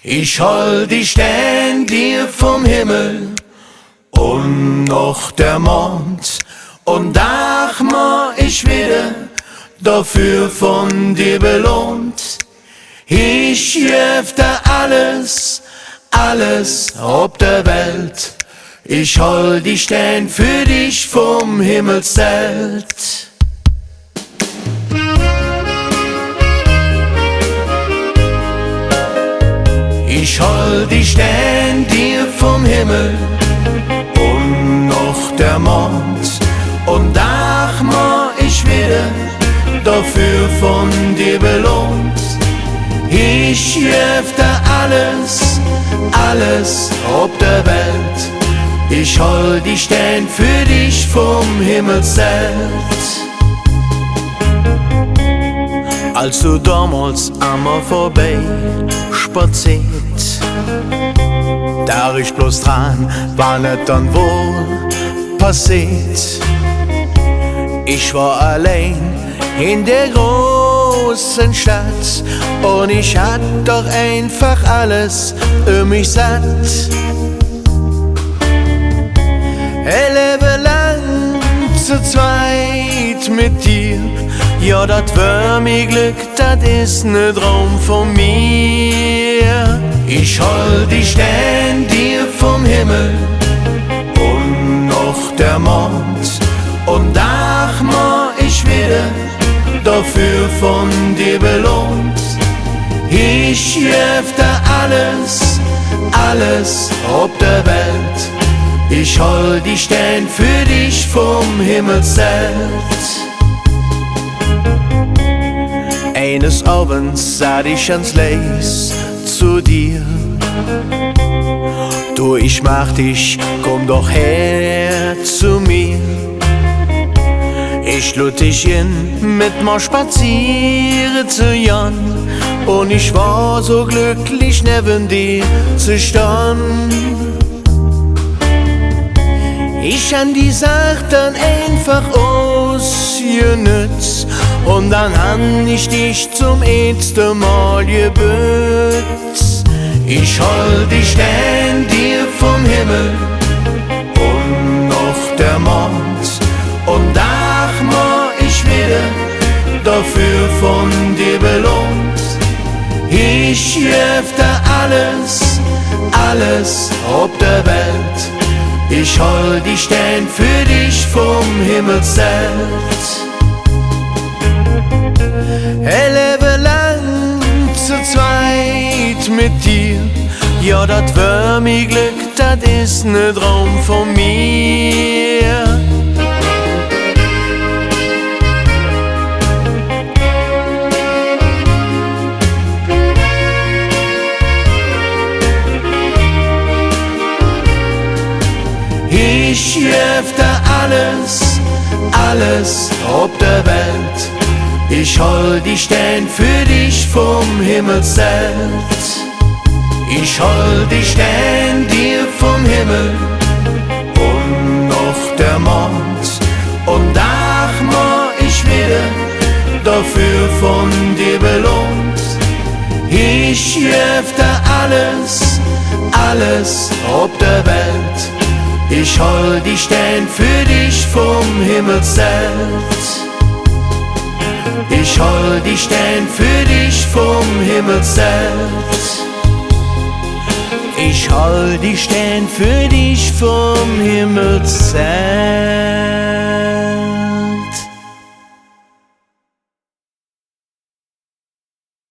Ich hol die Stern dir vom Himmel und noch der Mond, und ach mach ich wieder dafür von dir belohnt. Ich geb dir alles, alles ob der Welt. Ich hol die Stern für dich vom Himmelszelt. Ich hol die Stern dir vom Himmel und noch der Mond, und ach mach ich wieder dafür von dir belohnt. Ich geb dir alles, alles ob der Welt. Ich hol die Stern für dich vom Himmelszelt. Als du damals einmal vorbei spaziert, da ich bloß dran, war nicht dann wohl passiert. Ich war allein in der großen Stadt und ich hatte doch einfach alles mich satt. Ein Leben lang zu zweit mit dir, ja, das wär mir Glück, das ist ne Traum von mir. Ich hol die Stern dir vom Himmel und noch der Mond, und ach mach ich wieder dafür von dir belohnt. Ich geb dir alles, alles ob der Welt. Ich hol die Stern für dich vom Himmelszelt. Eines Abends sah ich ans Leis zu dir. Du, ich mach dich, komm doch her zu mir. Ich lud dich in, mit mir spazieren zu Jan, und ich war so glücklich neben dir zu stehen. Ich han die Sache dann einfach ausgenützt, und dann han ich dich zum ersten Mal gebützt. Ich hol die Stern dir vom Himmel und noch der Mond, und ach mach ich wieder dafür von dir belohnt. Ich geb dir alles, alles ob der Welt. Ich hol die Stern für dich vom Himmelszelt. Ein Leben lang zu zweit mit dir, ja, das wär mir Glück, das ist ne Traum von mir. Ich geb dir alles, alles ob der Welt. Ich hol die Stern für dich vom Himmelszelt. Ich hol die Stern dir vom Himmel und noch der Mond, und ach mach ich wieder dafür von dir belohnt. Ich geb dir alles, alles ob der Welt. Ich hol die Stern für dich vom Himmelszelt. Ich hol die Stern für dich vom Himmelszelt. Ich hol die Stern für dich vom Himmelszelt.